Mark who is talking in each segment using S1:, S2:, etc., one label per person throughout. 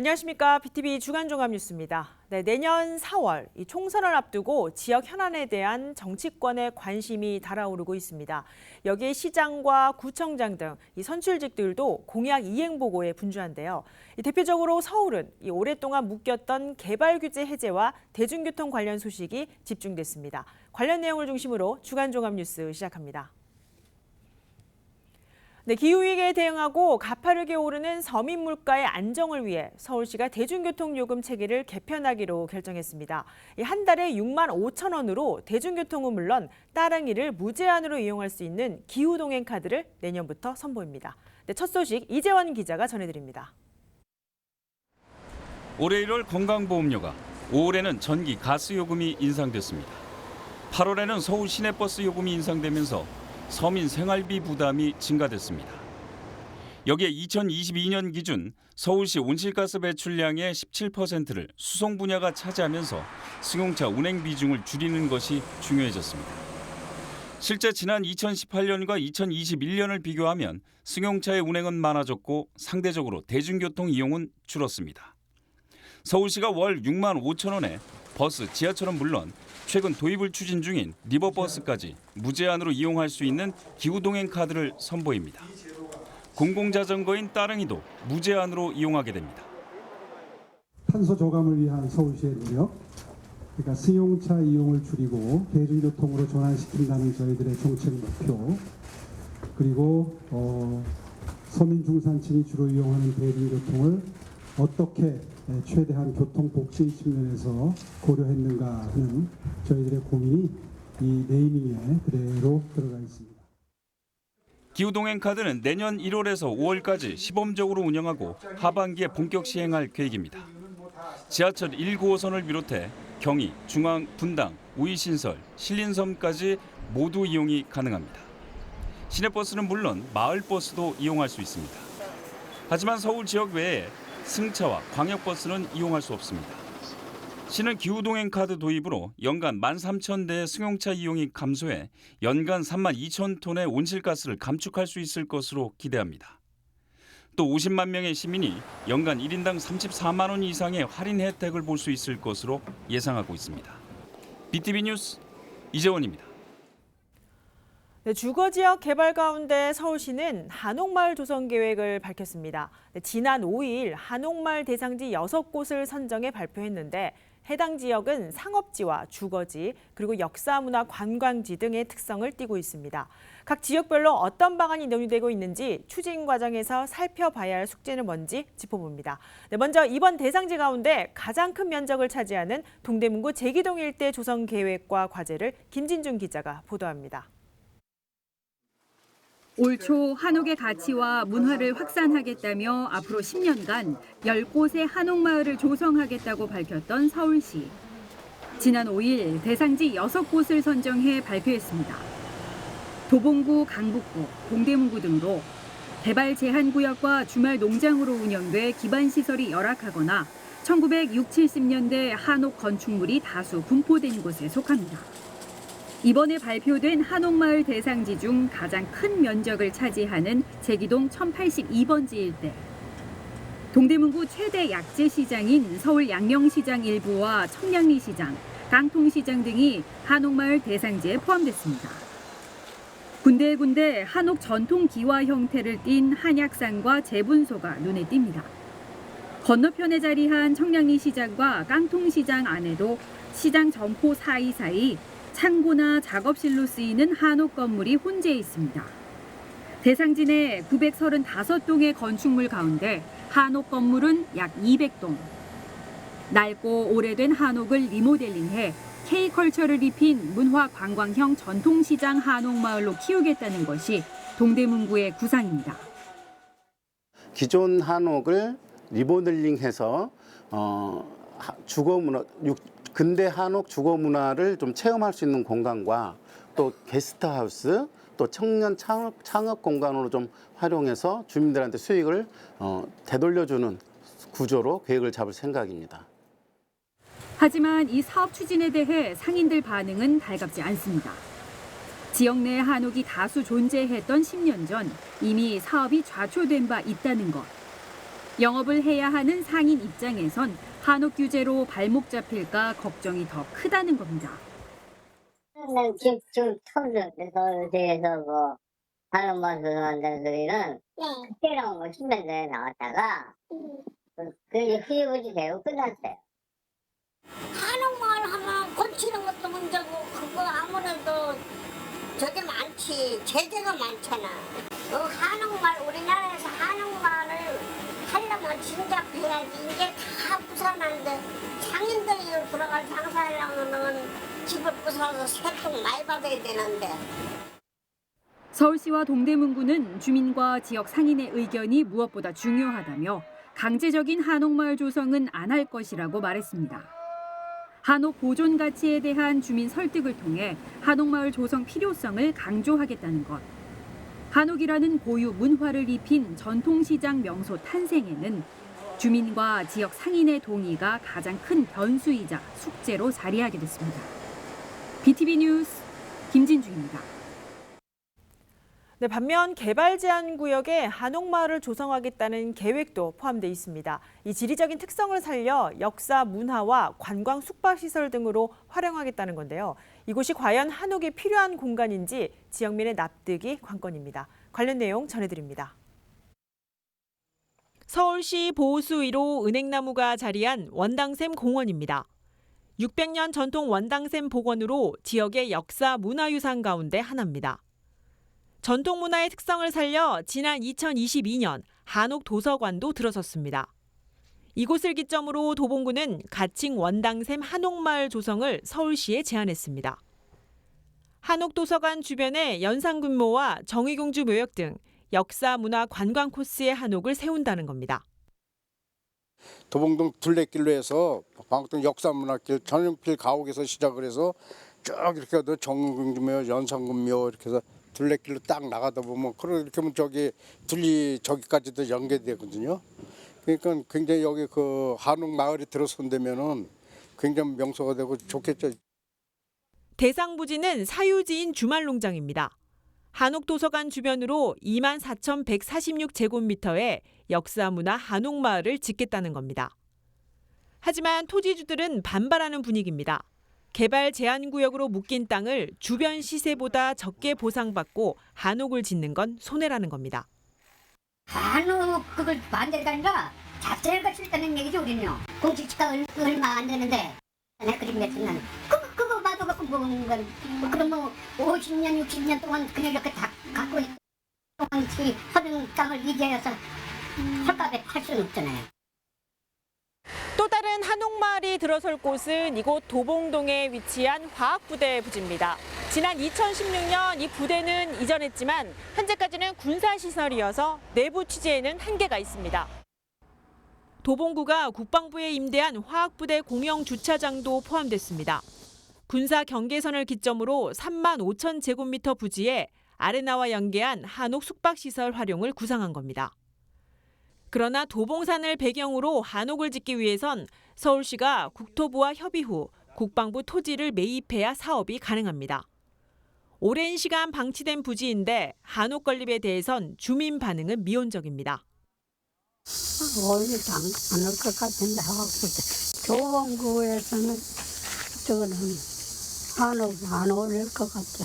S1: 안녕하십니까. BTV 주간종합뉴스입니다. 내년 4월 이 총선을 앞두고 지역 현안에 대한 정치권의 관심이 달아오르고 있습니다. 여기에 시장과 구청장 등 이 선출직들도 공약 이행 보고에 분주한데요. 대표적으로 서울은 이 오랫동안 묶였던 개발 규제 해제와 대중교통 관련 소식이 집중됐습니다. 관련 내용을 중심으로 주간종합뉴스 시작합니다. 기후위기에 대응하고 가파르게 오르는 서민 물가의 안정을 위해 서울시가 대중교통요금 체계를 개편하기로 결정했습니다. 한 달에 6만 5천 원으로 대중교통은 물론 따릉이를 무제한으로 이용할 수 있는 기후동행 카드를 내년부터 선보입니다. 첫 소식 이재원 기자가 전해드립니다.
S2: 올해 1월 건강보험료가, 5월에는 전기, 가스 요금이 인상됐습니다. 8월에는 서울 시내버스 요금이 인상되면서 서민 생활비 부담이 증가됐습니다. 여기에 2022년 기준 서울시 온실가스 배출량의 17%를 수송 분야가 차지하면서 승용차 운행 비중을 줄이는 것이 중요해졌습니다. 실제 지난 2018년과 2021년을 비교하면 승용차의 운행은 많아졌고 상대적으로 대중교통 이용은 줄었습니다. 서울시가 월 6만 5천 원에 버스, 지하철은 물론 최근 도입을 추진 중인 리버버스까지 무제한으로 이용할 수 있는 기후동행 카드를 선보입니다. 공공자전거인 따릉이도 무제한으로 이용하게 됩니다.
S3: 탄소 저감을 위한 서울시의 노력, 그러니까 승용차 이용을 줄이고 대중교통으로 전환시킨다는 저희들의 정책 목표, 그리고 서민 중산층이 주로 이용하는 대중교통을 어떻게 최대한 교통 복지 측면에서 고려했는가 하는 저희들의 고민이 이 네이밍에 그대로 들어가 있습니다.
S2: 기후동행 카드는 내년 1월에서 5월까지 시범적으로 운영하고 하반기에 본격 시행할 계획입니다. 지하철 1~9호선을 비롯해 경의, 중앙, 분당, 우이신설, 신림섬까지 모두 이용이 가능합니다. 시내버스는 물론 마을버스도 이용할 수 있습니다. 하지만 서울 지역 외에 승차와 광역버스는 이용할 수 없습니다. 시는 기후동행 카드 도입으로 연간 13,000대의 승용차 이용이 감소해 연간 32,000톤의 온실가스를 감축할 수 있을 것으로 기대합니다. 또 50만 명의 시민이 연간 1인당 34만 원 이상의 할인 혜택을 볼 수 있을 것으로 예상하고 있습니다. BTV 뉴스 이재원입니다.
S1: 주거지역 개발 가운데 서울시는 한옥마을 조성 계획을 밝혔습니다. 지난 5일 한옥마을 대상지 6곳을 선정해 발표했는데 해당 지역은 상업지와 주거지, 그리고 역사문화 관광지 등의 특성을 띠고 있습니다. 각 지역별로 어떤 방안이 논의되고 있는지 추진 과정에서 살펴봐야 할 숙제는 뭔지 짚어봅니다. 먼저 이번 대상지 가운데 가장 큰 면적을 차지하는 동대문구 제기동 일대 조성 계획과 과제를 김진중 기자가 보도합니다.
S4: 올 초 한옥의 가치와 문화를 확산하겠다며 앞으로 10년간 10곳의 한옥마을을 조성하겠다고 밝혔던 서울시. 지난 5일 대상지 6곳을 선정해 발표했습니다. 도봉구, 강북구, 동대문구 등으로 개발 제한 구역과 주말 농장으로 운영돼 기반시설이 열악하거나 1960, 70년대 한옥 건축물이 다수 분포된 곳에 속합니다. 이번에 발표된 한옥마을 대상지 중 가장 큰 면적을 차지하는 제기동 1082번지 일대. 동대문구 최대 약재 시장인 서울 양령시장 일부와 청량리 시장, 깡통시장 등이 한옥마을 대상지에 포함됐습니다. 군데군데 한옥 전통 기와 형태를 띤 한약상과 재분소가 눈에 띕니다. 건너편에 자리한 청량리 시장과 깡통시장 안에도 시장 점포 사이사이 창고나 작업실로 쓰이는 한옥 건물이 혼재해 있습니다. 대상지 내 935동의 건축물 가운데 한옥 건물은 약 200동. 낡고 오래된 한옥을 리모델링해 K컬처를 입힌 문화관광형 전통시장 한옥마을로 키우겠다는 것이 동대문구의 구상입니다.
S5: 기존 한옥을 리모델링해서 주거문화, 근대 한옥 주거 문화를 좀 체험할 수 있는 공간과 또 게스트하우스, 또 청년 창업 공간으로 좀 활용해서 주민들한테 수익을 되돌려주는 구조로 계획을 잡을 생각입니다.
S4: 하지만 이 사업 추진에 대해 상인들 반응은 달갑지 않습니다. 지역 내 한옥이 다수 존재했던 10년 전 이미 사업이 좌초된 바 있다는 것. 영업을 해야 하는 상인 입장에선 한옥 규제로 발목 잡힐까 걱정이 더 크다는 겁니다.
S6: 지금 서울대에서 뭐 한옥마을 조성한다는 소리는 그때랑 뭐 10년 전에 나왔다가 그게 흐지부지 되고 끝났어요.
S7: 한옥마을 하면 고치는 것도 문제고 그거 아무래도 저게 많지 제재가 많잖아. 그 한옥마을 우리나라에서 한옥마을을 하려면 진작 해야지. 이게 다 부산한데 상인들이 들어갈 장사하려면은 집을 부숴서 세통 많이 받아야 되는데.
S4: 서울시와 동대문구는 주민과 지역 상인의 의견이 무엇보다 중요하다며 강제적인 한옥마을 조성은 안 할 것이라고 말했습니다. 한옥 보존 가치에 대한 주민 설득을 통해 한옥마을 조성 필요성을 강조하겠다는 것. 한옥이라는 고유 문화를 입힌 전통시장 명소 탄생에는 주민과 지역 상인의 동의가 가장 큰 변수이자 숙제로 자리하게 됐습니다. BTV 뉴스 김진주입니다.
S1: 네, 반면 개발 제한 구역에 한옥마을을 조성하겠다는 계획도 포함되어 있습니다. 이 지리적인 특성을 살려 역사, 문화와 관광 숙박시설 등으로 활용하겠다는 건데요. 이곳이 과연 한옥이 필요한 공간인지 지역민의 납득이 관건입니다. 관련 내용 전해드립니다. 서울시 보호수 1호 은행나무가 자리한 원당샘 공원입니다. 600년 전통 원당샘 복원으로 지역의 역사 문화유산 가운데 하나입니다. 전통 문화의 특성을 살려 지난 2022년 한옥 도서관도 들어섰습니다. 이곳을 기점으로 도봉구는 가칭 원당샘 한옥마을 조성을 서울시에 제안했습니다. 한옥 도서관 주변에 연산군모와 정의공주 묘역 등 역사, 문화, 관광 코스의 한옥을 세운다는 겁니다.
S8: 도봉동 둘레길로 해서 방학동 역사문화길 전용필 가옥에서 시작을 해서 쭉 이렇게 해도 정의공주묘, 연산군묘 이렇게 해서 둘레길로 딱 나가다 보면 그렇게 하면 저기까지도 연계되거든요. 그러니까 굉장히 여기 그 한옥 마을이 들어선다면은 굉장히 명소가 되고 좋겠죠.
S1: 대상 부지는 사유지인 주말농장입니다. 한옥 도서관 주변으로 24,146제곱미터의 역사 문화 한옥 마을을 짓겠다는 겁니다. 하지만 토지주들은 반발하는 분위기입니다. 개발 제한 구역으로 묶인 땅을 주변 시세보다 적게 보상받고 한옥을 짓는 건 손해라는 겁니다.
S6: 한옥 그걸 반대가 아니라 자체가 싫다는 얘기죠 우리는요. 공식지가 얼마 안 되는데 내 그림 맺으면 그거 봐도 갖고 먹는 건 그럼 뭐 50년 60년 동안 그냥 이렇게 다 갖고 동안 허는 땅을 이제여서 헐값에 팔 수는 없잖아요.
S1: 또 다른 한옥마을이 들어설 곳은 이곳 도봉동에 위치한 화학부대 부지입니다. 지난 2016년 이 부대는 이전했지만 현재까지는 군사시설이어서 내부 취재에는 한계가 있습니다. 도봉구가 국방부에 임대한 화학부대 공영 주차장도 포함됐습니다. 군사 경계선을 기점으로 3만 5천 제곱미터 부지에 아레나와 연계한 한옥 숙박시설 활용을 구상한 겁니다. 그러나 도봉산을 배경으로 한옥을 짓기 위해선 서울시가 국토부와 협의 후 국방부 토지를 매입해야 사업이 가능합니다. 오랜 시간 방치된 부지인데 한옥 건립에 대해선 주민 반응은 미온적입니다.
S9: 어울리지 않을 것 같은데 도봉구에서는 저거는 한옥 안 어울릴 것 같아.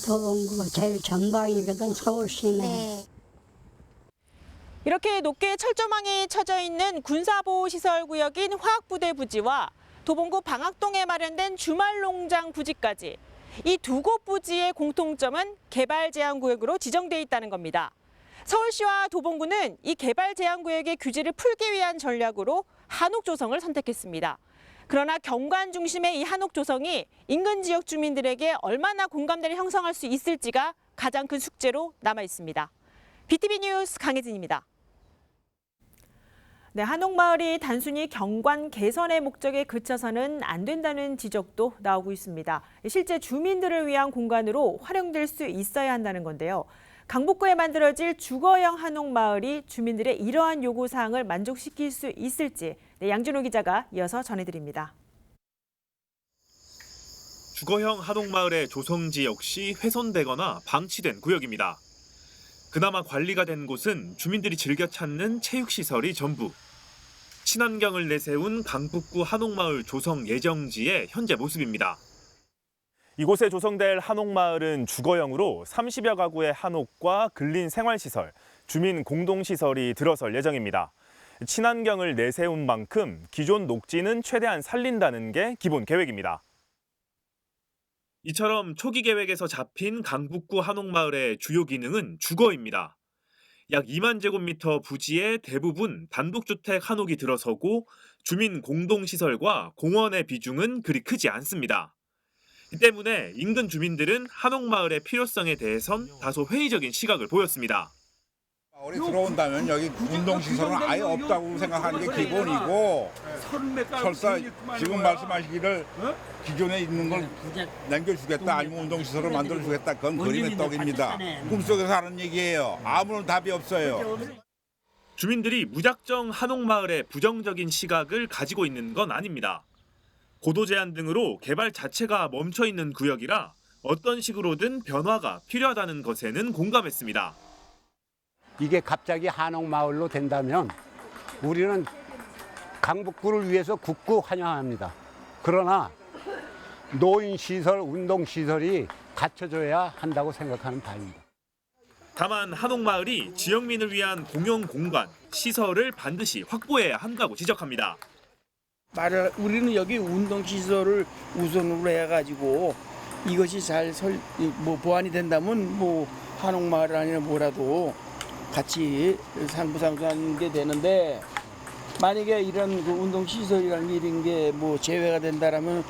S9: 도봉구가 제일 전방이거든 서울시는.
S6: 네.
S1: 이렇게 높게 철조망이 쳐져 있는 군사보호시설구역인 화학부대 부지와 도봉구 방학동에 마련된 주말농장 부지까지 이 두 곳 부지의 공통점은 개발 제한 구역으로 지정돼 있다는 겁니다. 서울시와 도봉구는 이 개발 제한 구역의 규제를 풀기 위한 전략으로 한옥 조성을 선택했습니다. 그러나 경관 중심의 이 한옥 조성이 인근 지역 주민들에게 얼마나 공감대를 형성할 수 있을지가 가장 큰 숙제로 남아 있습니다. BTV 뉴스 강혜진입니다. 네, 한옥마을이 단순히 경관 개선의 목적에 그쳐서는 안 된다는 지적도 나오고 있습니다. 실제 주민들을 위한 공간으로 활용될 수 있어야 한다는 건데요. 강북구에 만들어질 주거형 한옥마을이 주민들의 이러한 요구사항을 만족시킬 수 있을지 양준호 기자가 이어서 전해드립니다.
S10: 주거형 한옥마을의 조성지 역시 훼손되거나 방치된 구역입니다. 그나마 관리가 된 곳은 주민들이 즐겨 찾는 체육시설이 전부. 친환경을 내세운 강북구 한옥마을 조성 예정지의 현재 모습입니다.
S11: 이곳에 조성될 한옥마을은 주거용으로 30여 가구의 한옥과 근린 생활시설, 주민 공동시설이 들어설 예정입니다. 친환경을 내세운 만큼 기존 녹지는 최대한 살린다는 게 기본 계획입니다.
S10: 이처럼 초기 계획에서 잡힌 강북구 한옥마을의 주요 기능은 주거입니다. 약 2만 제곱미터 부지의 대부분 단독주택 한옥이 들어서고 주민 공동시설과 공원의 비중은 그리 크지 않습니다. 이 때문에 인근 주민들은 한옥마을의 필요성에 대해선 다소 회의적인 시각을 보였습니다.
S12: 마을이 들어온다면 여기 운동시설은 아예 없다고 생각하는 게 기본이고 설사 지금 말씀하시기를 기존에 있는 걸 남겨주겠다 아니면 운동시설을 만들어주겠다 그건 그림의 떡입니다. 꿈속에서 하는 얘기예요. 아무런 답이 없어요.
S10: 주민들이 무작정 한옥마을에 부정적인 시각을 가지고 있는 건 아닙니다. 고도 제한 등으로 개발 자체가 멈춰 있는 구역이라 어떤 식으로든 변화가 필요하다는 것에는 공감했습니다.
S13: 이게 갑자기 한옥마을로 된다면 우리는 강북구를 위해서 굳고 환영합니다. 그러나 노인시설, 운동시설이 갖춰져야 한다고 생각하는 바입니다.
S10: 다만 한옥마을이 지역민을 위한 공용 공간, 시설을 반드시 확보해야 한다고 지적합니다.
S14: 우리는 여기 운동시설을 우선으로 해가지고 이것이 잘 보완이 된다면 한옥마을 아니라 뭐라도 같이 상부상조하는 게 되는데 만약에 이런 그 운동시설이라는 이런 게 제외가 된다라면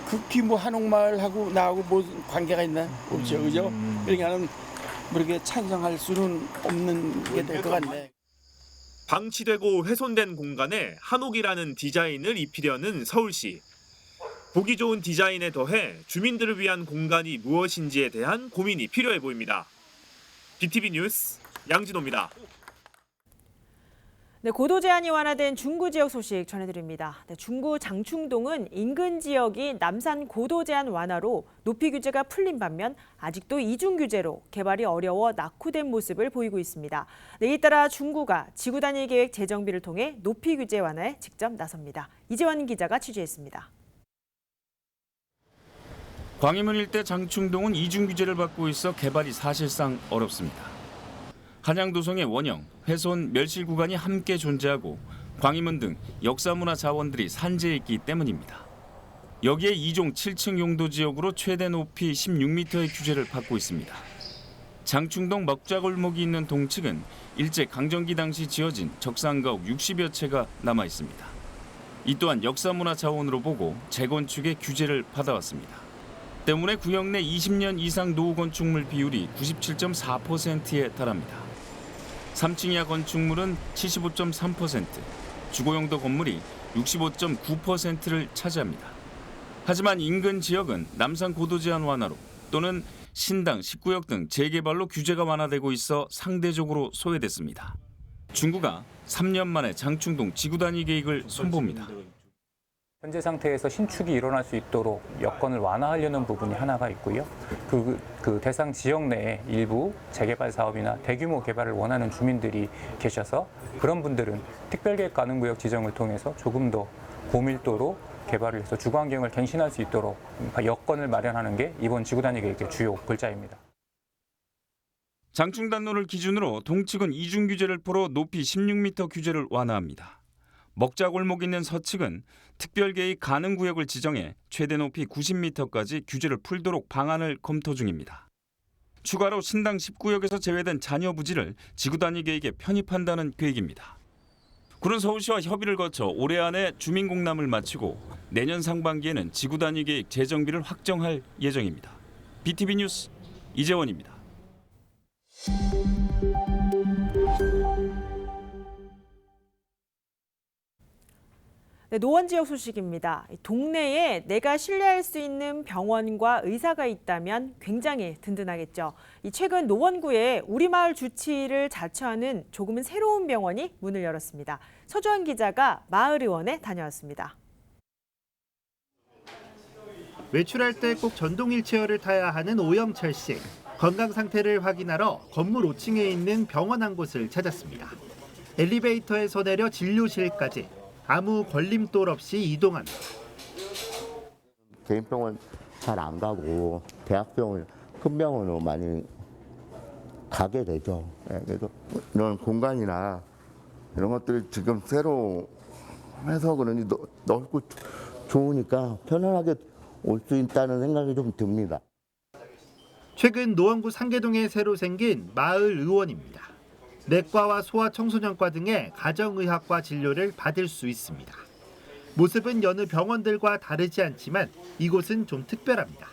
S14: 극히 한옥마을하고 나하고 관계가 있나? 없죠, 그죠? 그러니까는 그렇게 찬성할 수는 없는 게 될 것 같네.
S10: 방치되고 훼손된 공간에 한옥이라는 디자인을 입히려는 서울시. 보기 좋은 디자인에 더해 주민들을 위한 공간이 무엇인지에 대한 고민이 필요해 보입니다. BTV 뉴스 양진호입니다.
S1: 네, 고도 제한이 완화된 중구 지역 소식 전해드립니다. 네, 중구 장충동은 인근 지역이 남산 고도 제한 완화로 높이 규제가 풀린 반면 아직도 이중 규제로 개발이 어려워 낙후된 모습을 보이고 있습니다. 네, 이에 따라 중구가 지구 단위 계획 재정비를 통해 높이 규제 완화에 직접 나섭니다. 이재원 기자가 취재했습니다.
S2: 광화문 일대 장충동은 이중 규제를 받고 있어 개발이 사실상 어렵습니다. 한양도성의 원형, 훼손, 멸실 구간이 함께 존재하고 광화문 등 역사문화 자원들이 산재해 있기 때문입니다. 여기에 2종 7층 용도 지역으로 최대 높이 16m의 규제를 받고 있습니다. 장충동 먹자골목이 있는 동측은 일제 강점기 당시 지어진 적상가옥 60여 채가 남아 있습니다. 이 또한 역사문화 자원으로 보고 재건축의 규제를 받아왔습니다. 때문에 구역 내 20년 이상 노후 건축물 비율이 97.4%에 달합니다. 3층 이하 건축물은 75.3%, 주거용도 건물이 65.9%를 차지합니다. 하지만 인근 지역은 남산 고도 제한 완화로 또는 신당, 19역 등 재개발로 규제가 완화되고 있어 상대적으로 소외됐습니다. 중구가 3년 만에 장충동 지구 단위 계획을 선보입니다.
S15: 현재 상태에서 신축이 일어날 수 있도록 여건을 완화하려는 부분이 하나가 있고요. 그 대상 지역 내에 일부 재개발 사업이나 대규모 개발을 원하는 주민들이 계셔서 그런 분들은 특별계획 가능구역 지정을 통해서 조금 더 고밀도로 개발을 해서 주거 환경을 갱신할 수 있도록 여건을 마련하는 게 이번 지구 단위 계획의 주요 골자입니다.
S2: 장충단로를 기준으로 동측은 이중 규제를 풀어 높이 16m 규제를 완화합니다. 먹자골목 있는 서측은 특별계획 가능구역을 지정해 최대 높이 90m까지 규제를 풀도록 방안을 검토 중입니다. 추가로 신당 19역에서 제외된 잔여 부지를 지구 단위 계획에 편입한다는 계획입니다. 구는 서울시와 협의를 거쳐 올해 안에 주민 공람을 마치고 내년 상반기에는 지구 단위 계획 재정비를 확정할 예정입니다. BTV 뉴스 이재원입니다.
S1: 네, 노원 지역 소식입니다. 동네에 내가 신뢰할 수 있는 병원과 의사가 있다면 굉장히 든든하겠죠. 최근 노원구에 우리마을 주치의를 자처하는 조금은 새로운 병원이 문을 열었습니다. 서주환 기자가 마을 의원에 다녀왔습니다.
S16: 외출할 때 꼭 전동 휠체어를 타야 하는 오영철 씨. 건강 상태를 확인하러 건물 5층에 있는 병원 한 곳을 찾았습니다. 엘리베이터에서 내려 진료실까지 아무 걸림돌 없이 이동합니다.
S17: 개인 병원 잘 안 가고 대학병원, 큰 병원으로 많이 가게 되죠. 그래서 이런 공간이나 이런 것들이 지금 새로 해서 그런지 넓고 좋으니까 편안하게 올 수 있다는 생각이 좀 듭니다.
S16: 최근 노원구 상계동에 새로 생긴 마을 의원입니다. 내과와 소아청소년과 등의 가정의학과 진료를 받을 수 있습니다. 모습은 여느 병원들과 다르지 않지만 이곳은 좀 특별합니다.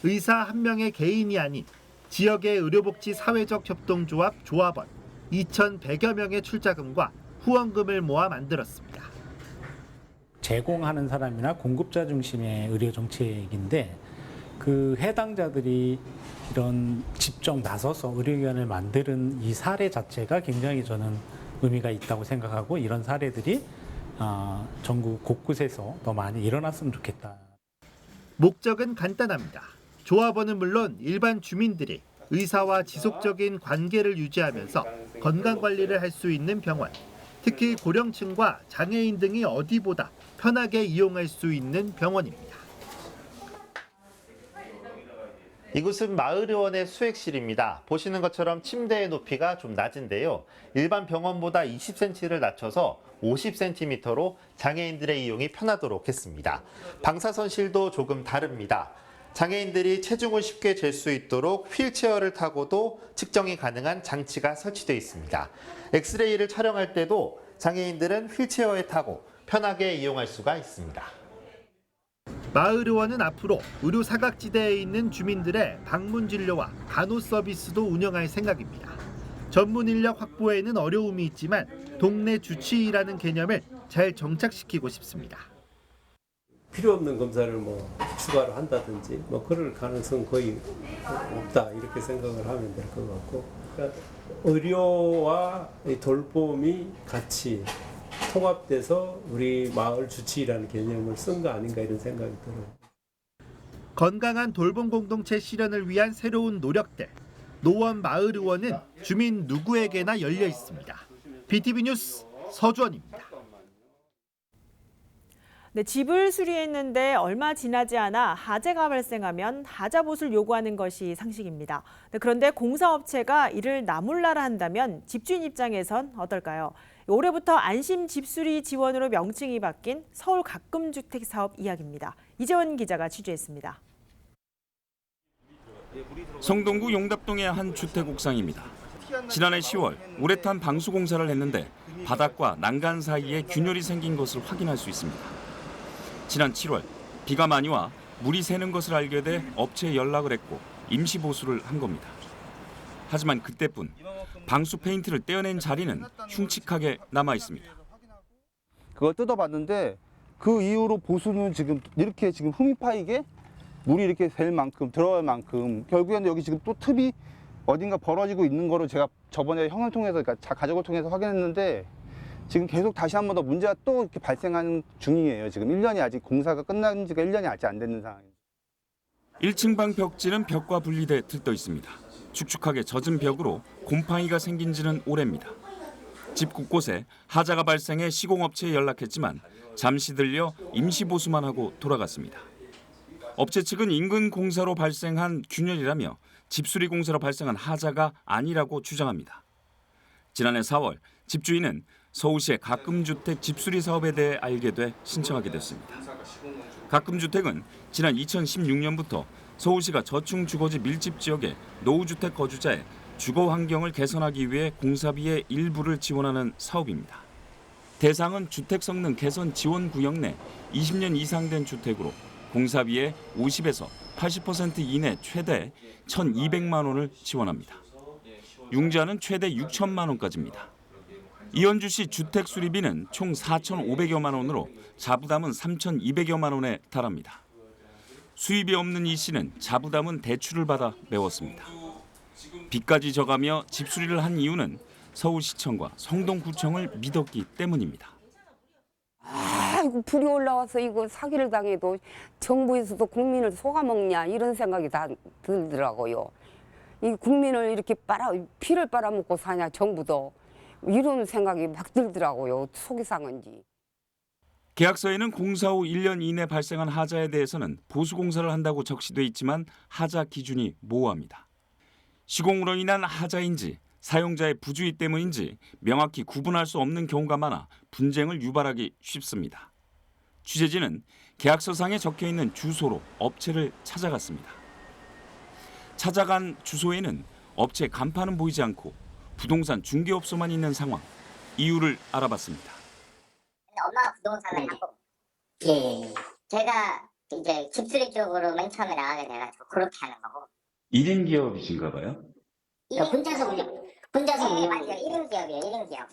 S16: 의사 한 명의 개인이 아닌 지역의 의료복지 사회적 협동조합 조합원 2,100여 명의 출자금과 후원금을 모아 만들었습니다.
S18: 제공하는 사람이나 공급자 중심의 의료 정책인데 그 해당자들이 이런 직접 나서서 의료기관을 만드는 이 사례 자체가 굉장히 저는 의미가 있다고 생각하고 이런 사례들이 전국 곳곳에서 더 많이 일어났으면 좋겠다.
S16: 목적은 간단합니다. 조합원은 물론 일반 주민들이 의사와 지속적인 관계를 유지하면서 건강관리를 할 수 있는 병원, 특히 고령층과 장애인 등이 어디보다 편하게 이용할 수 있는 병원입니다.
S19: 이곳은 마을의원의 수액실입니다. 보시는 것처럼 침대의 높이가 좀 낮은데요. 일반 병원보다 20cm를 낮춰서 50cm로 장애인들의 이용이 편하도록 했습니다. 방사선실도 조금 다릅니다. 장애인들이 체중을 쉽게 잴 수 있도록 휠체어를 타고도 측정이 가능한 장치가 설치되어 있습니다. 엑스레이를 촬영할 때도 장애인들은 휠체어에 타고 편하게 이용할 수가 있습니다.
S16: 마을의원은 앞으로 의료 사각지대에 있는 주민들의 방문 진료와 간호 서비스도 운영할 생각입니다. 전문 인력 확보에는 어려움이 있지만 동네 주치의라는 개념을 잘 정착시키고 싶습니다.
S20: 필요 없는 검사를 추가로 한다든지 그럴 가능성 거의 없다 이렇게 생각을 하면 될 것 같고, 그러니까 의료와 돌봄이 같이 통합돼서 우리 마을 주치의라는 개념을 쓴 거 아닌가 이런 생각이 들어요.
S16: 건강한 돌봄 공동체 실현을 위한 새로운 노력들. 노원 마을의원은 주민 누구에게나 열려 있습니다. BTV 뉴스 서주원입니다.
S1: 네, 집을 수리했는데 얼마 지나지 않아 하재가 발생하면 하자봇을 요구하는 것이 상식입니다. 네, 그런데 공사업체가 이를 나몰라라 한다면 집주인 입장에선 어떨까요? 올해부터 안심 집수리 지원으로 명칭이 바뀐 서울 가금주택 사업 이야기입니다. 이재원 기자가 취재했습니다.
S2: 성동구 용답동의 한 주택 옥상입니다. 지난해 10월 우레탄 방수 공사를 했는데 바닥과 난간 사이에 균열이 생긴 것을 확인할 수 있습니다. 지난 7월 비가 많이 와 물이 새는 것을 알게 돼 업체에 연락을 했고 임시 보수를 한 겁니다. 하지만 그때뿐 방수 페인트를 떼어낸 자리는 흉측하게 남아 있습니다.
S21: 그걸 뜯어봤는데 그 이후로 보수는 지금 이렇게 지금 흠이 파이게 물이 이렇게 될 만큼 들어갈 만큼 결국에는 여기 지금 또 틈이 어딘가 벌어지고 있는 거로 제가 저번에 형을 통해서 그러니까 가족을 통해서 확인했는데 지금 계속 다시 한 번 더 문제가 또 이렇게 발생하는 중이에요. 지금 1년이 아직 공사가 끝난 지가 1년이 아직 안 됐는 상황입니다.
S2: 1층 방 벽지는 벽과 분리돼 들떠 있습니다. 축축하게 젖은 벽으로 곰팡이가 생긴 지는 오래입니다. 집 곳곳에 하자가 발생해 시공업체에 연락했지만 잠시 들려 임시 보수만 하고 돌아갔습니다. 업체 측은 인근 공사로 발생한 균열이라며 집수리 공사로 발생한 하자가 아니라고 주장합니다. 지난해 4월 집주인은 서울시의 가금주택 집수리 사업에 대해 알게 돼 신청하게 됐습니다. 가금주택은 지난 2016년부터 서울시가 저층 주거지 밀집 지역의 노후주택 거주자의 주거 환경을 개선하기 위해 공사비의 일부를 지원하는 사업입니다. 대상은 주택 성능 개선 지원 구역 내 20년 이상 된 주택으로 공사비의 50에서 80% 이내 최대 1,200만 원을 지원합니다. 융자는 최대 6천만 원까지입니다. 이현주시 주택 수리비는 총 4,500여만 원으로 자부담은 3,200여만 원에 달합니다. 수입이 없는 이 씨는 자부담은 대출을 받아 메웠습니다. 빚까지 져가며 집수리를 한 이유는 서울시청과 성동구청을 믿었기 때문입니다.
S22: 아이고 불이 올라와서 이거 사기를 당해도 정부에서도 국민을 속아먹냐 이런 생각이 다 들더라고요. 이 국민을 이렇게 피를 빨아먹고 사냐 정부도 이런 생각이 막 들더라고요. 속이 상한지.
S2: 계약서에는 공사 후 1년 이내 발생한 하자에 대해서는 보수공사를 한다고 적시돼 있지만 하자 기준이 모호합니다. 시공으로 인한 하자인지 사용자의 부주의 때문인지 명확히 구분할 수 없는 경우가 많아 분쟁을 유발하기 쉽습니다. 취재진은 계약서상에 적혀있는 주소로 업체를 찾아갔습니다. 찾아간 주소에는 업체 간판은 보이지 않고 부동산 중개업소만 있는 상황. 이유를 알아봤습니다.
S6: 엄마가 부동산을 하고, 예, 제가 이제 집수리 쪽으로 맨 처음에 나가게 돼가지고 그렇게 하는 거고.
S2: 1인 기업이신가 봐요?
S6: 혼자서 운영. 맞아요. 1인 기업이에요. 1인 기업.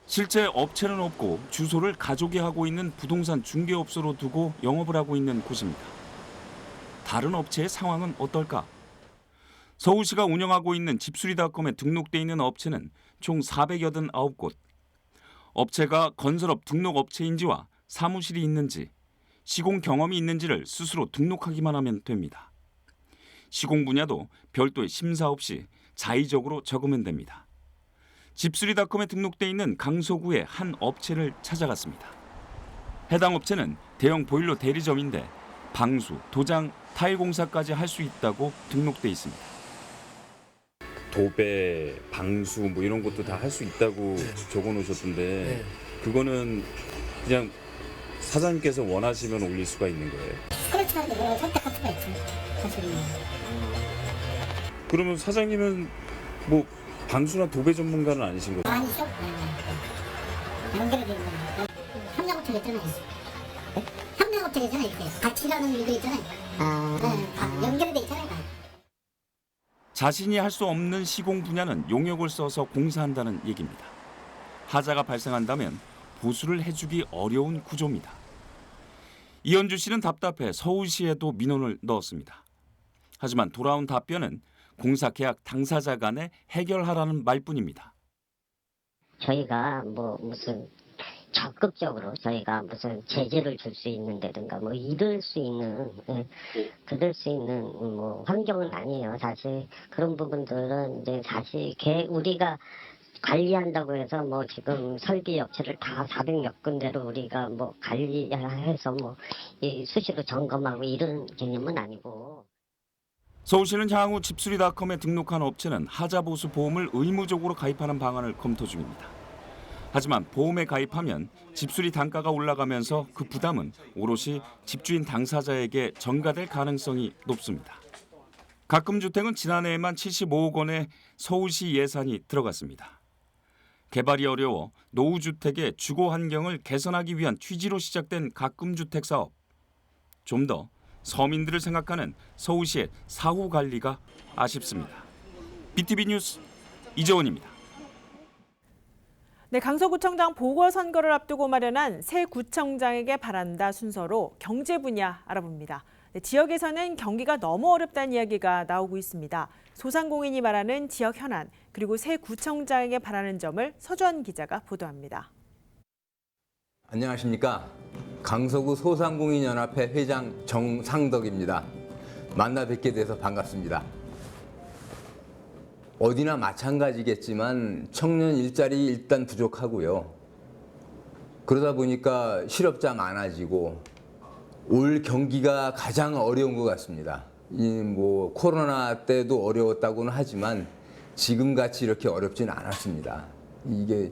S2: 실제 업체는 없고 주소를 가족이 하고 있는 부동산 중개업소로 두고 영업을 하고 있는 곳입니다. 다른 업체의 상황은 어떨까? 서울시가 운영하고 있는 집수리닷컴에 등록돼 있는 업체는 총 489곳. 업체가 건설업 등록 업체인지와 사무실이 있는지, 시공 경험이 있는지를 스스로 등록하기만 하면 됩니다. 시공 분야도 별도의 심사 없이 자의적으로 적으면 됩니다. 집수리닷컴에 등록돼 있는 강서구의 한 업체를 찾아갔습니다. 해당 업체는 대형 보일러 대리점인데 방수, 도장, 타일 공사까지 할 수 있다고 등록돼 있습니다.
S3: 도배, 방수 뭐 이런 것도 다 할 수 있다고 적어 놓으셨던데 그거는 그냥 사장님께서 원하시면 올릴 수가 있는 거예요?
S6: 그렇죠. 뭐 선택할 수가 있죠. 사실은.
S3: 그러면 사장님은 뭐 방수나 도배 전문가는 아니신 거죠?
S6: 아니죠. 연결이 되는 거예요. 협력업체 있잖아요. 협력업체 있잖아요. 이렇게 같이 일하는 일도 있잖아요. 연결이 돼 있잖아요.
S2: 자신이 할 수 없는 시공 분야는 용역을 써서 공사한다는 얘기입니다. 하자가 발생한다면 보수를 해주기 어려운 구조입니다. 이현주 씨는 답답해 서울시에도 민원을 넣었습니다. 하지만 돌아온 답변은 공사 계약 당사자 간에 해결하라는 말뿐입니다.
S6: 저희가 뭐 무슨 적극적으로 저희가 무슨 제재를 줄 수 있는다든가 뭐 이럴 수 있는 그럴 수 있는 뭐 환경은 아니에요. 사실 그런 부분들은 이제 사실 우리가 관리한다고 해서 뭐 지금 설비 업체를 다 400몇 군데로 우리가 뭐 관리해서 뭐 수시로 점검하고 이런 개념은 아니고.
S2: 서울시는 향후 집수리닷컴에 등록한 업체는 하자 보수 보험을 의무적으로 가입하는 방안을 검토 중입니다. 하지만 보험에 가입하면 집수리 단가가 올라가면서 그 부담은 오롯이 집주인 당사자에게 전가될 가능성이 높습니다. 가금주택은 지난해에만 75억 원의 서울시 예산이 들어갔습니다. 개발이 어려워 노후주택의 주거 환경을 개선하기 위한 취지로 시작된 가금주택 사업. 좀 더 서민들을 생각하는 서울시의 사후 관리가 아쉽습니다. BTV 뉴스 이재원입니다.
S1: 네, 강서구청장 보궐선거를 앞두고 마련한 새 구청장에게 바란다 순서로 경제 분야 알아봅니다. 네, 지역에서는 경기가 너무 어렵다는 이야기가 나오고 있습니다. 소상공인이 말하는 지역 현안, 그리고 새 구청장에게 바라는 점을 서주환 기자가 보도합니다.
S5: 안녕하십니까. 강서구 소상공인연합회 회장 정상덕입니다. 만나 뵙게 돼서 반갑습니다. 어디나 마찬가지겠지만 청년 일자리 일단 부족하고요. 그러다 보니까 실업자 많아지고 올 경기가 가장 어려운 것 같습니다. 뭐 코로나 때도 어려웠다고는 하지만 지금같이 이렇게 어렵지는 않았습니다. 이게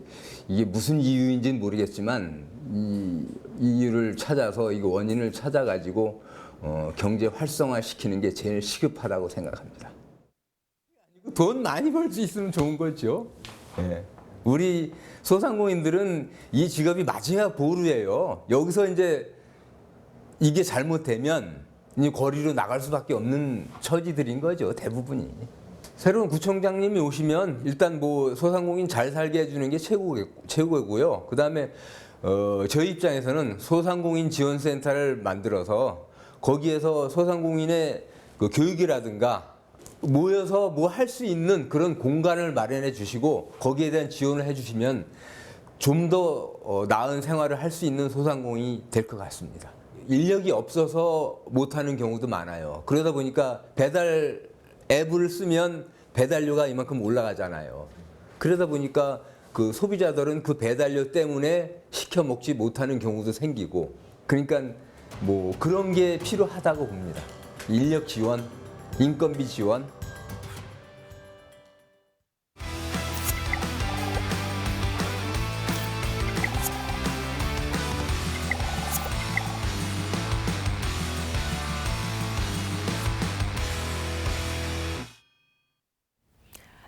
S5: 무슨 이유인지는 모르겠지만 이 이유를 찾아서 이 원인을 찾아가지고 경제 활성화시키는 게 제일 시급하다고 생각합니다. 돈 많이 벌 수 있으면 좋은 거죠. 네. 우리 소상공인들은 이 직업이 마지막 보루예요. 여기서 이제 이게 잘못되면 이제 거리로 나갈 수밖에 없는 처지들인 거죠. 대부분이. 새로운 구청장님이 오시면 일단 뭐 소상공인 잘 살게 해주는 게 최고고요. 그다음에 저희 입장에서는 소상공인 지원센터를 만들어서 거기에서 소상공인의 그 교육이라든가 모여서 뭐 할 수 있는 그런 공간을 마련해 주시고 거기에 대한 지원을 해 주시면 좀 더 나은 생활을 할 수 있는 소상공인이 될 것 같습니다. 인력이 없어서 못하는 경우도 많아요. 그러다 보니까 배달 앱을 쓰면 배달료가 이만큼 올라가잖아요. 그러다 보니까 그 소비자들은 그 배달료 때문에 시켜 먹지 못하는 경우도 생기고, 그러니까 뭐 그런 게 필요하다고 봅니다. 인력 지원, 인건비 지원.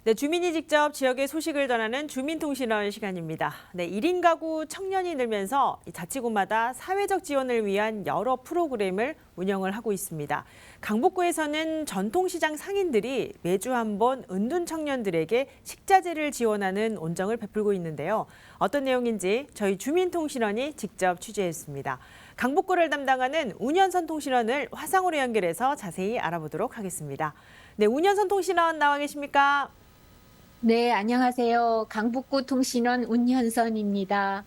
S1: 네, 주민이 직접 지역의 소식을 전하는 주민통신원 시간입니다. 네, 1인 가구 청년이 늘면서 자치구마다 사회적 지원을 위한 여러 프로그램을 운영을 하고 있습니다. 강북구에서는 전통시장 상인들이 매주 한 번 은둔 청년들에게 식자재를 지원하는 온정을 베풀고 있는데요. 어떤 내용인지 저희 주민통신원이 직접 취재했습니다. 강북구를 담당하는 운현선 통신원을 화상으로 연결해서 자세히 알아보도록 하겠습니다. 네, 운현선 통신원 나와 계십니까?
S4: 네, 안녕하세요. 강북구 통신원 운현선입니다.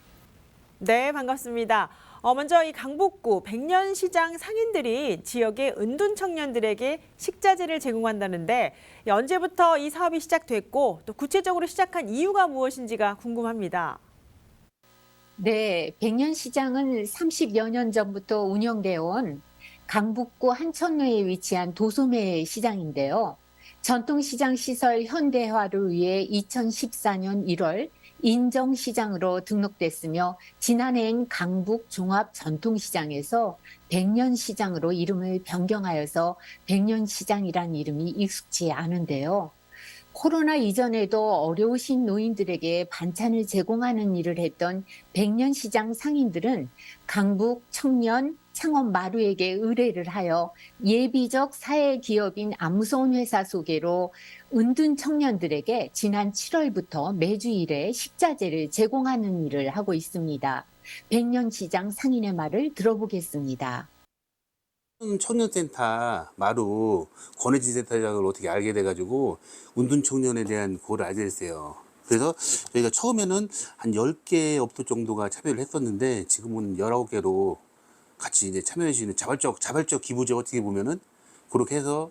S1: 네, 반갑습니다. 먼저 이 강북구 백년시장 상인들이 지역의 은둔 청년들에게 식자재를 제공한다는데 언제부터 이 사업이 시작됐고 또 구체적으로 시작한 이유가 무엇인지가 궁금합니다.
S4: 네, 백년시장은 30여 년 전부터 운영되어 온 강북구 한천로에 위치한 도소매 시장인데요. 전통시장 시설 현대화를 위해 2014년 1월 인정시장으로 등록됐으며 지난해엔 강북 종합전통시장에서 백년시장으로 이름을 변경하여서 백년시장이란 이름이 익숙치 않은데요. 코로나 이전에도 어려우신 노인들에게 반찬을 제공하는 일을 했던 백년시장 상인들은 강북 청년 창업 마루에게 의뢰를 하여 예비적 사회기업인 아무소원 회사 소개로 은둔 청년들에게 지난 7월부터 매주 1회 식자재를 제공하는 일을 하고 있습니다. 백년시장 상인의 말을 들어보겠습니다.
S7: 청년센터 마루 권해지센터장을 어떻게 알게 돼가지고 은둔 청년에 대한 그걸 알게 됐어요. 그래서 저희가 처음에는 한 10개 업소 정도가 참여를 했었는데 지금은 19개로 같이 이제 참여해 주시는 자발적 기부제 어떻게 보면은 그렇게 해서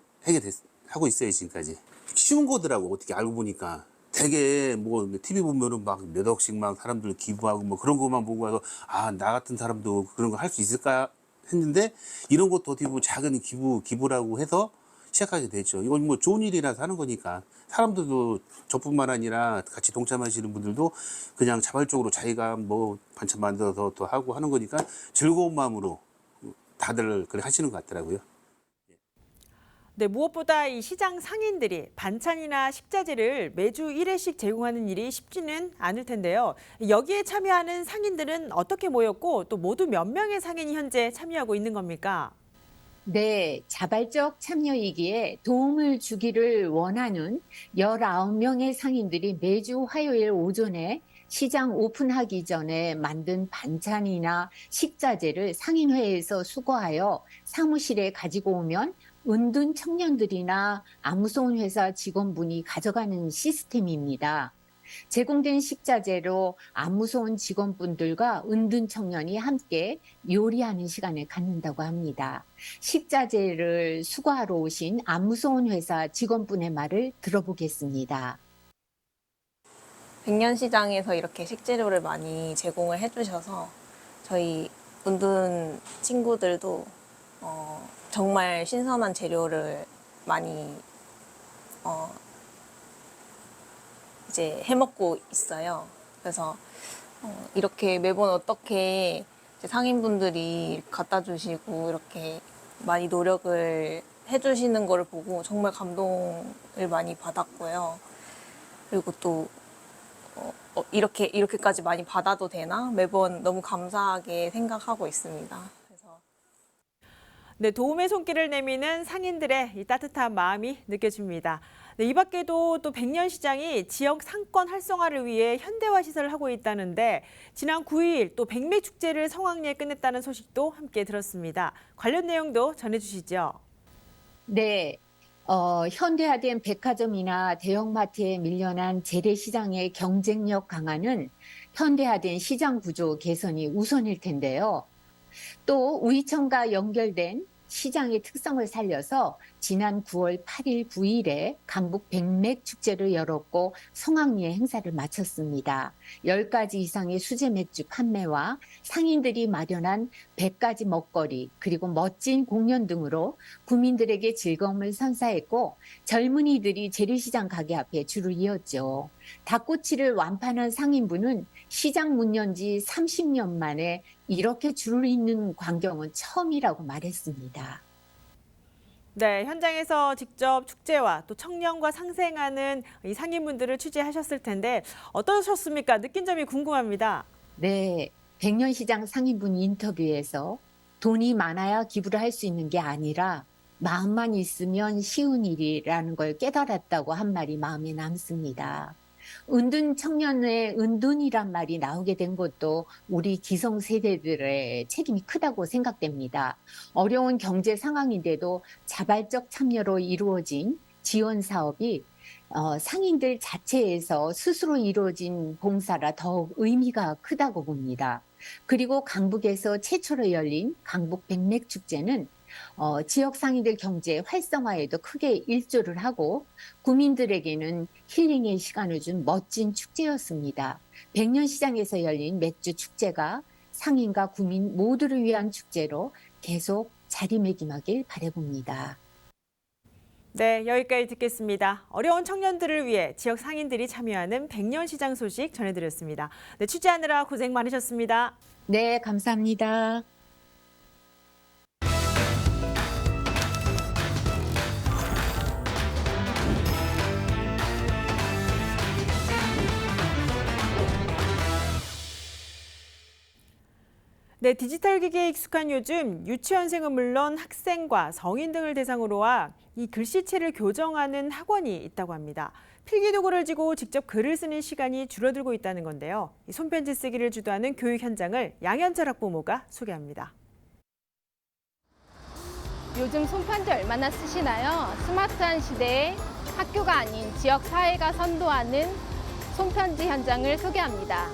S7: 하고 있어요, 지금까지. 쉬운 거더라고, 어떻게 알고 보니까. 되게 뭐 TV 보면은 막 몇 억씩 막 사람들 기부하고 뭐 그런 것만 보고 와서 아, 나 같은 사람도 그런 거 할 수 있을까 했는데 이런 것도 어떻게 보면 작은 기부라고 해서 시작하게 됐죠. 이건 뭐 좋은 일이라서 하는 거니까 사람들도 저뿐만 아니라 같이 동참하시는 분들도 그냥 자발적으로 자기가 뭐 반찬 만들어서 또 하고 하는 거니까 즐거운 마음으로 다들 그렇게 하시는 것 같더라고요.
S1: 네, 무엇보다 이 시장 상인들이 반찬이나 식자재를 매주 1회씩 제공하는 일이 쉽지는 않을 텐데요. 여기에 참여하는 상인들은 어떻게 모였고 또 모두 몇 명의 상인이 현재 참여하고 있는 겁니까?
S4: 네, 자발적 참여이기에 도움을 주기를 원하는 19명의 상인들이 매주 화요일 오전에 시장 오픈하기 전에 만든 반찬이나 식자재를 상인회에서 수거하여 사무실에 가지고 오면 은둔 청년들이나 아무소원 회사 직원분이 가져가는 시스템입니다. 제공된 식자재로 아무소원 직원분들과 은둔 청년이 함께 요리하는 시간을 갖는다고 합니다. 식자재를 수거하러 오신 아무소원 회사 직원분의 말을 들어보겠습니다.
S23: 백년시장에서 이렇게 식재료를 많이 제공을 해주셔서 저희 은둔 친구들도 정말 신선한 재료를 많이 이제 해먹고 있어요. 그래서 이렇게 매번 어떻게 이제 상인분들이 갖다 주시고 이렇게 많이 노력을 해주시는 걸 보고 정말 감동을 많이 받았고요. 그리고 또 이렇게까지 많이 받아도 되나? 매번 너무 감사하게 생각하고 있습니다.
S1: 네, 도움의 손길을 내미는 상인들의 이 따뜻한 마음이 느껴집니다. 네, 이 밖에도 또 백년시장이 지역 상권 활성화를 위해 현대화 시설을 하고 있다는데 지난 9일 또 백매축제를 성황리에 끝냈다는 소식도 함께 들었습니다. 관련 내용도 전해주시죠.
S4: 네, 현대화된 백화점이나 대형마트에 밀려난 재래시장의 경쟁력 강화는 현대화된 시장 구조 개선이 우선일 텐데요. 또 우이청과 연결된 시장의 특성을 살려서 지난 9월 8일, 9일에 강북 백맥 축제를 열었고 성황리에 행사를 마쳤습니다. 10가지 이상의 수제 맥주 판매와 상인들이 마련한 100가지 먹거리 그리고 멋진 공연 등으로 구민들에게 즐거움을 선사했고 젊은이들이 재래시장 가게 앞에 줄을 이었죠. 닭꼬치를 완판한 상인분은 시장 문 연 지 30년 만에 이렇게 줄을 잇는 광경은 처음이라고 말했습니다.
S1: 네, 현장에서 직접 축제와 또 청년과 상생하는 이 상인분들을 취재하셨을 텐데 어떠셨습니까? 느낀 점이 궁금합니다.
S4: 네, 백년시장 상인분 인터뷰에서 돈이 많아야 기부를 할 수 있는 게 아니라 마음만 있으면 쉬운 일이라는 걸 깨달았다고 한 말이 마음에 남습니다. 은둔 청년의 은둔이란 말이 나오게 된 것도 우리 기성세대들의 책임이 크다고 생각됩니다. 어려운 경제 상황인데도 자발적 참여로 이루어진 지원 사업이 상인들 자체에서 스스로 이루어진 봉사라 더욱 의미가 크다고 봅니다. 그리고 강북에서 최초로 열린 강북 백맥축제는 지역 상인들 경제 활성화에도 크게 일조를 하고 구민들에게는 힐링의 시간을 준 멋진 축제였습니다. 백년시장에서 열린 맥주 축제가 상인과 구민 모두를 위한 축제로 계속 자리매김하길 바라봅니다.
S1: 네, 여기까지 듣겠습니다. 어려운 청년들을 위해 지역 상인들이 참여하는 백년시장 소식 전해드렸습니다. 네, 취재하느라 고생 많으셨습니다.
S4: 네, 감사합니다.
S1: 네, 디지털 기기에 익숙한 요즘 유치원생은 물론 학생과 성인 등을 대상으로 이 글씨체를 교정하는 학원이 있다고 합니다. 필기도구를 쥐고 직접 글을 쓰는 시간이 줄어들고 있다는 건데요. 이 손편지 쓰기를 주도하는 교육 현장을 양현철 학부모가 소개합니다.
S8: 요즘 손편지 얼마나 쓰시나요? 스마트한 시대에 학교가 아닌 지역 사회가 선도하는 손편지 현장을 소개합니다.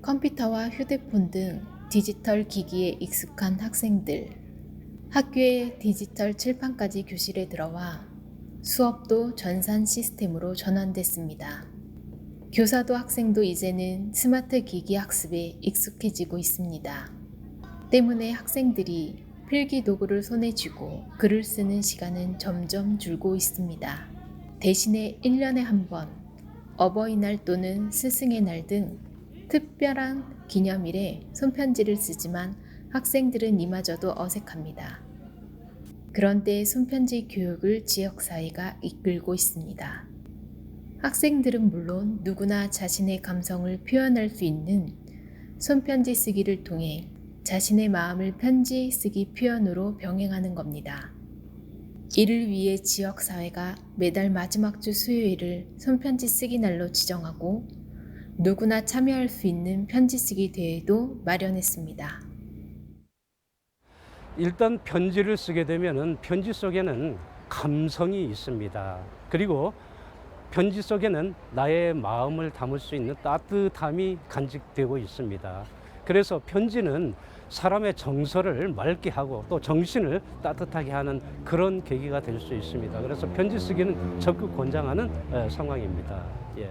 S8: 컴퓨터와 휴대폰 등 디지털 기기에 익숙한 학생들. 학교의 디지털 칠판까지 교실에 들어와 수업도 전산 시스템으로 전환됐습니다. 교사도 학생도 이제는 스마트 기기 학습에 익숙해지고 있습니다. 때문에 학생들이 필기 도구를 손에 쥐고 글을 쓰는 시간은 점점 줄고 있습니다. 대신에 1년에 한 번 어버이날 또는 스승의 날 등 특별한 기념일에 손편지를 쓰지만 학생들은 이마저도 어색합니다. 그런데 손편지 교육을 지역사회가 이끌고 있습니다. 학생들은 물론 누구나 자신의 감성을 표현할 수 있는 손편지 쓰기를 통해 자신의 마음을 편지 쓰기 표현으로 병행하는 겁니다. 이를 위해 지역사회가 매달 마지막 주 수요일을 손편지 쓰기 날로 지정하고 누구나 참여할 수 있는 편지 쓰기 대회도 마련했습니다.
S9: 일단 편지를 쓰게 되면은 편지 속에는 감성이 있습니다. 그리고 편지 속에는 나의 마음을 담을 수 있는 따뜻함이 간직되고 있습니다. 그래서 편지는 사람의 정서를 맑게 하고 또 정신을 따뜻하게 하는 그런 계기가 될 수 있습니다. 그래서 편지 쓰기는 적극 권장하는 상황입니다. 예.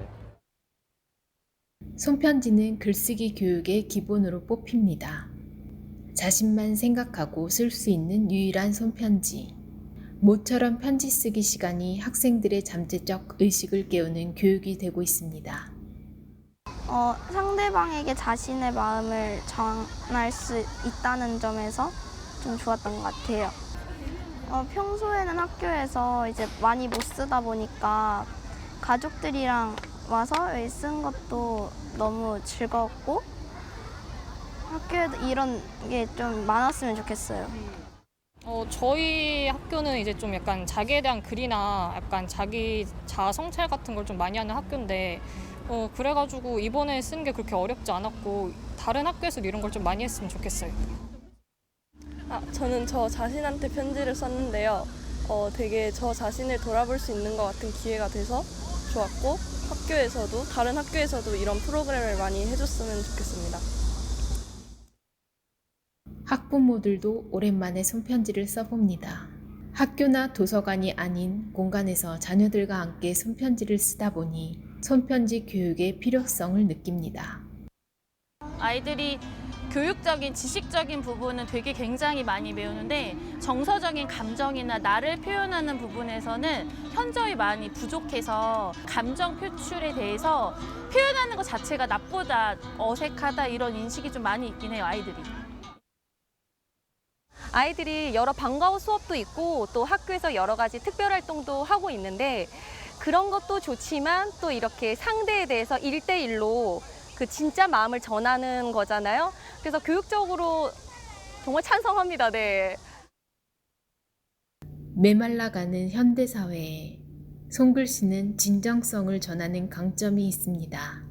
S8: 손편지는 글쓰기 교육의 기본으로 뽑힙니다. 자신만 생각하고 쓸 수 있는 유일한 손편지. 모처럼 편지 쓰기 시간이 학생들의 잠재적 의식을 깨우는 교육이 되고 있습니다.
S11: 상대방에게 자신의 마음을 전할 수 있다는 점에서 좀 좋았던 것 같아요. 평소에는 학교에서 이제 많이 못 쓰다 보니까 가족들이랑 와서 쓴 것도 너무 즐거웠고 학교에도 이런 게 좀 많았으면 좋겠어요.
S24: 저희 학교는 이제 좀 약간 자기에 대한 글이나 약간 자기 자아 성찰 같은 걸 좀 많이 하는 학교인데 그래가지고 이번에 쓴 게 그렇게 어렵지 않았고 다른 학교에서도 이런 걸 좀 많이 했으면 좋겠어요.
S25: 저는 저 자신한테 편지를 썼는데요. 되게 저 자신을 돌아볼 수 있는 것 같은 기회가 돼서 좋았고 학교에서도 다른 학교에서도 이런 프로그램을 많이 해줬으면 좋겠습니다.
S8: 학부모들도 오랜만에 손편지를 써봅니다. 학교나 도서관이 아닌 공간에서 자녀들과 함께 손편지를 쓰다 보니 손편지 교육의 필요성을 느낍니다.
S10: 아이들이 교육적인 지식적인 부분은 되게 굉장히 많이 배우는데 정서적인 감정이나 나를 표현하는 부분에서는 현저히 많이 부족해서 감정 표출에 대해서 표현하는 것 자체가 나쁘다, 어색하다 이런 인식이 좀 많이 있긴 해요, 아이들이.
S12: 아이들이 여러 방과후 수업도 있고 또 학교에서 여러 가지 특별 활동도 하고 있는데 그런 것도 좋지만 또 이렇게 상대에 대해서 1대1로 그 진짜 마음을 전하는 거잖아요. 그래서 교육적으로 정말 찬성합니다. 네.
S8: 메말라가는 현대사회에 손글씨는 진정성을 전하는 강점이 있습니다.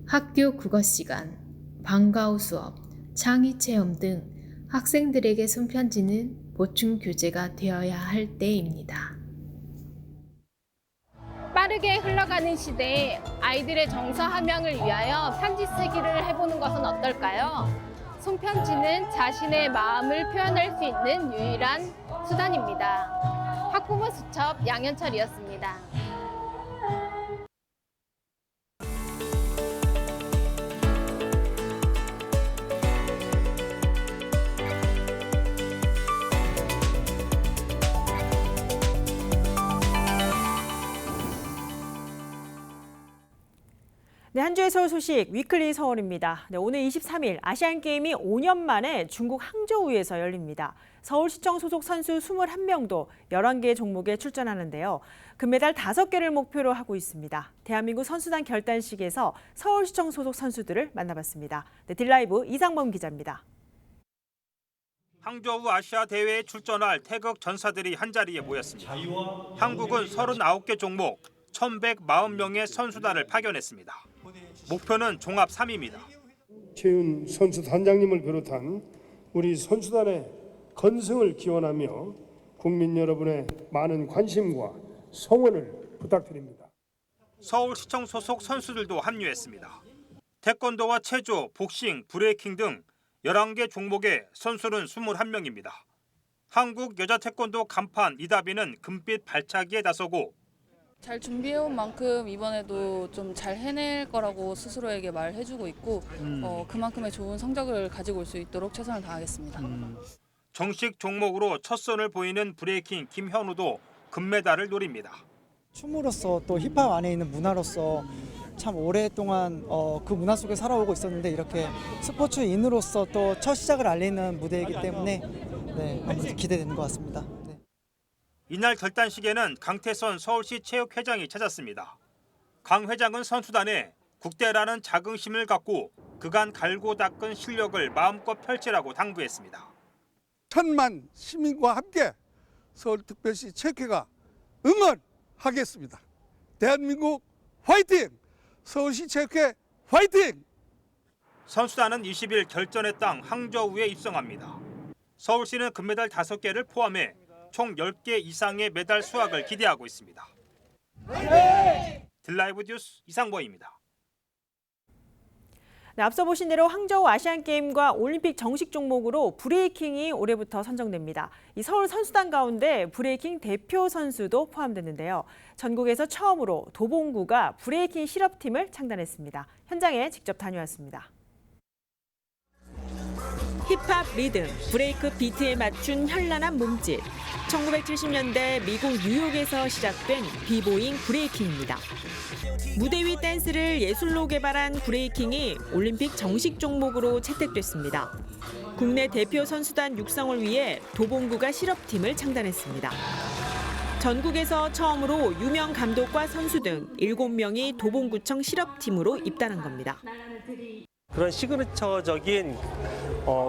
S8: 학교 국어 시간, 방과후 수업, 창의 체험 등 학생들에게 손편지는 보충 교재가 되어야 할 때입니다.
S13: 빠르게 흘러가는 시대에 아이들의 정서 함양을 위하여 편지 쓰기를 해보는 것은 어떨까요? 손편지는 자신의 마음을 표현할 수 있는 유일한 수단입니다. 학부모 수첩 양현철이었습니다.
S1: 네, 한 주의 서울 소식 위클리 서울입니다. 네, 오늘 23일 아시안게임이 5년 만에 중국 항저우에서 열립니다. 서울시청 소속 선수 21명도 11개 종목에 출전하는데요. 금메달 5개를 목표로 하고 있습니다. 대한민국 선수단 결단식에서 서울시청 소속 선수들을 만나봤습니다. 네, 딜라이브 이상범 기자입니다.
S14: 항저우 아시아 대회에 출전할 태극 전사들이 한자리에 모였습니다. 한국은 39개 종목 1,140명의 선수단을 파견했습니다. 목표는 종합 3위입니다.
S15: 최윤 선수 단장님을 비롯한 우리 선수단의 건승을 기원하며 국민 여러분의 많은 관심과 성원을 부탁드립니다.
S14: 서울시청 소속 선수들도 합류했습니다. 태권도와 체조, 복싱, 브레이킹 등 11개 종목의 선수는 21명입니다. 한국 여자 태권도 간판 이다비는 금빛 발차기에 나서고
S26: 잘 준비해온 만큼 이번에도 좀 잘 해낼 거라고 스스로에게 말해주고 있고 그만큼의 좋은 성적을 가지고 올 수 있도록 최선을 다하겠습니다.
S14: 정식 종목으로 첫 선을 보이는 브레이킹 김현우도 금메달을 노립니다.
S27: 춤으로서 또 힙합 안에 있는 문화로서 참 오랫동안 그 문화 속에 살아오고 있었는데 이렇게 스포츠인으로서 또 첫 시작을 알리는 무대이기 때문에 아무래도 기대되는 것 같습니다.
S14: 이날 결단식에는 강태선 서울시 체육회장이 찾았습니다. 강 회장은 선수단에 국대라는 자긍심을 갖고 그간 갈고 닦은 실력을 마음껏 펼치라고 당부했습니다.
S28: 천만 시민과 함께 서울특별시 체육회가 응원하겠습니다. 대한민국 화이팅! 서울시 체육회 화이팅!
S14: 선수단은 20일 결전의 땅 항저우에 입성합니다. 서울시는 금메달 5개를 포함해 총 10개 이상의 메달 수확을 기대하고 있습니다. 딜라이브 뉴스 이상범입니다.
S1: 네, 앞서 보신 대로 항저우 아시안게임과 올림픽 정식 종목으로 브레이킹이 올해부터 선정됩니다. 이 서울 선수단 가운데 브레이킹 대표 선수도 포함됐는데요. 전국에서 처음으로 도봉구가 브레이킹 실업팀을 창단했습니다. 현장에 직접 다녀왔습니다. 힙합 리듬, 브레이크 비트에 맞춘 현란한 몸짓. 1970년대 미국 뉴욕에서 시작된 비보잉 브레이킹입니다. 무대 위 댄스를 예술로 개발한 브레이킹이 올림픽 정식 종목으로 채택됐습니다. 국내 대표 선수단 육성을 위해 도봉구가 실업팀을 창단했습니다. 전국에서 처음으로 유명 감독과 선수 등 7명이 도봉구청 실업팀으로 입단한 겁니다.
S29: 그런 시그니처적인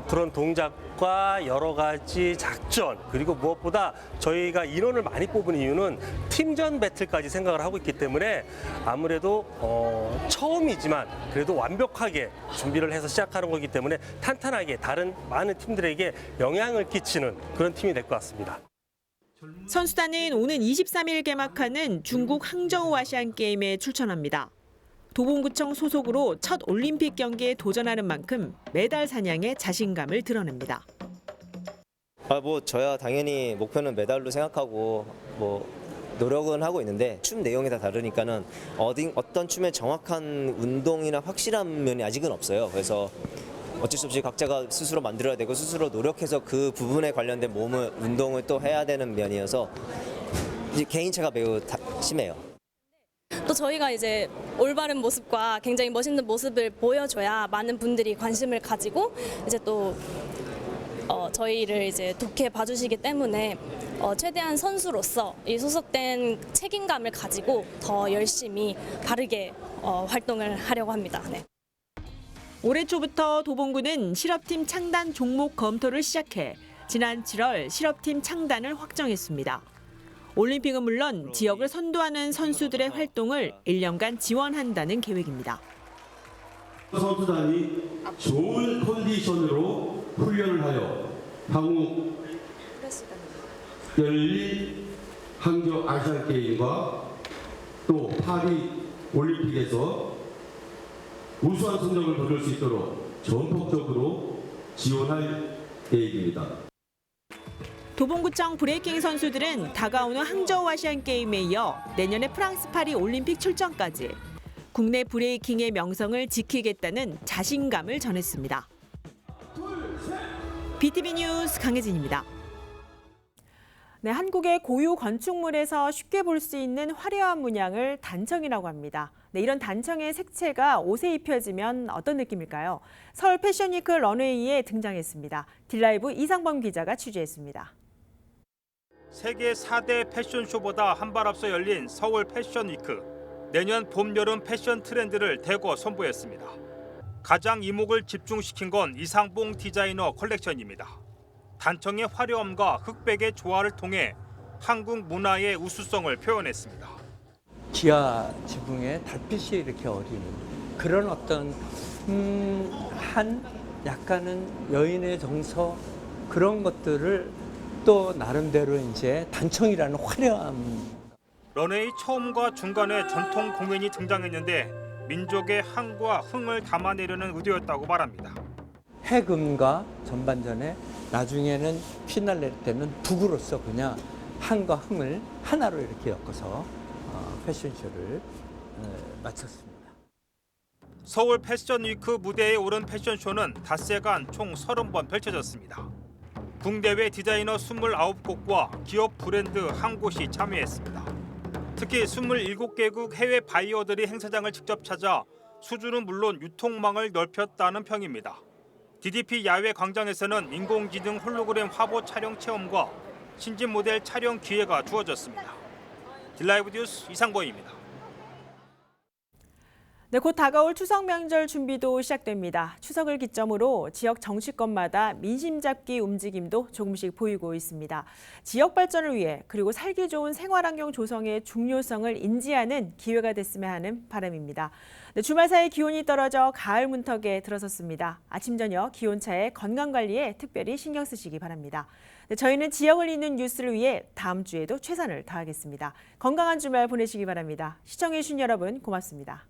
S29: 그런 동작과 여러 가지 작전, 그리고 무엇보다 저희가 인원을 많이 뽑은 이유는 팀전 배틀까지 생각을 하고 있기 때문에 아무래도 처음이지만 그래도 완벽하게 준비를 해서 시작하는 거기 때문에 탄탄하게 다른 많은 팀들에게 영향을 끼치는 그런 팀이 될 것 같습니다.
S1: 선수단은 오는 23일 개막하는 중국 항저우 아시안게임에 출전합니다. 도봉구청 소속으로 첫 올림픽 경기에 도전하는 만큼 메달 사냥에 자신감을 드러냅니다.
S3: 저야 당연히 목표는 메달로 생각하고 노력은 하고 있는데 춤 내용이 다 다르니까는 어떤 춤의 정확한 운동이나 확실한 면이 아직은 없어요. 그래서 어쩔 수 없이 각자가 스스로 만들어야 되고 스스로 노력해서 그 부분에 관련된 운동을 또 해야 되는 면이어서 이제 개인차가 매우 심해요.
S6: 또 저희가 이제 올바른 모습과 굉장히 멋있는 모습을 보여줘야 많은 분들이 관심을 가지고 이제 또 저희를 이제 좋게 봐주시기 때문에 최대한 선수로서 이 소속된 책임감을 가지고 더 열심히 바르게 활동을 하려고 합니다. 네.
S1: 올해 초부터 도봉구는 실업팀 창단 종목 검토를 시작해 지난 7월 실업팀 창단을 확정했습니다. 올림픽은 물론 지역을 선도하는 선수들의 활동을 1년간 지원한다는 계획입니다.
S16: 선수단이 좋은 컨디션으로 훈련을 하여 향후 열린 항저 아시안 게임과 또 파리 올림픽에서 우수한 성적을 거둘 수 있도록 전폭적으로 지원할 계획입니다.
S1: 도봉구청 브레이킹 선수들은 다가오는 항저우 아시안게임에 이어 내년에 프랑스 파리 올림픽 출전까지 국내 브레이킹의 명성을 지키겠다는 자신감을 전했습니다. BTV 뉴스 강혜진입니다. 네, 한국의 고유 건축물에서 쉽게 볼 수 있는 화려한 문양을 단청이라고 합니다. 네, 이런 단청의 색채가 옷에 입혀지면 어떤 느낌일까요? 서울 패션위크 런웨이에 등장했습니다. 딜라이브 이상범 기자가 취재했습니다.
S14: 세계 4대 패션쇼보다 한 발 앞서 열린 서울 패션위크. 내년 봄, 여름 패션 트렌드를 대거 선보였습니다. 가장 이목을 집중시킨 건 이상봉 디자이너 컬렉션입니다. 단청의 화려함과 흑백의 조화를 통해 한국 문화의 우수성을 표현했습니다.
S17: 지하 지붕에 달빛이 이렇게 어리는 그런 어떤 약간은 여인의 정서 그런 것들을 또 나름대로 이제 단청이라는 화려함.
S14: 런웨이 처음과 중간에 전통 공연이 등장했는데 민족의 한과 흥을 담아내려는 의도였다고 말합니다.
S17: 해금과 전반전에 나중에는 피날레 때는 북으로서 그냥 한과 흥을 하나로 이렇게 엮어서 패션쇼를 마쳤습니다.
S14: 서울 패션위크 무대에 오른 패션쇼는 닷새간 총 30번 펼쳐졌습니다. 국내외 디자이너 29곳과 기업 브랜드 한 곳이 참여했습니다. 특히 27개국 해외 바이어들이 행사장을 직접 찾아 수주는 물론 유통망을 넓혔다는 평입니다. DDP 야외 광장에서는 인공지능 홀로그램 화보 촬영 체험과 신진 모델 촬영 기회가 주어졌습니다. 딜라이브 뉴스 이상범입니다.
S1: 네, 곧 다가올 추석 명절 준비도 시작됩니다. 추석을 기점으로 지역 정치권마다 민심 잡기 움직임도 조금씩 보이고 있습니다. 지역 발전을 위해 그리고 살기 좋은 생활환경 조성의 중요성을 인지하는 기회가 됐으면 하는 바람입니다. 네, 주말 사이 기온이 떨어져 가을 문턱에 들어섰습니다. 아침 저녁 기온차에 건강관리에 특별히 신경 쓰시기 바랍니다. 네, 저희는 지역을 잇는 뉴스를 위해 다음 주에도 최선을 다하겠습니다. 건강한 주말 보내시기 바랍니다. 시청해주신 여러분 고맙습니다.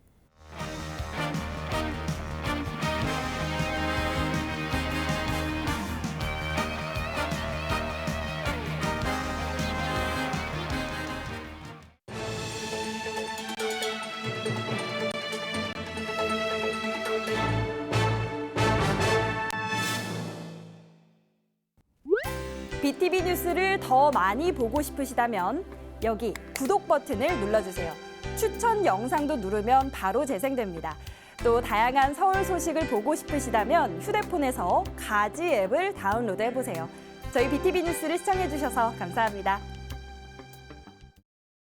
S18: BTV 뉴스를 더 많이 보고 싶으시다면 여기 구독 버튼을 눌러주세요. 추천 영상도 누르면 바로 재생됩니다. 또 다양한 서울 소식을 보고 싶으시다면 휴대폰에서 가지 앱을 다운로드해보세요. 저희 BTV 뉴스를 시청해주셔서 감사합니다.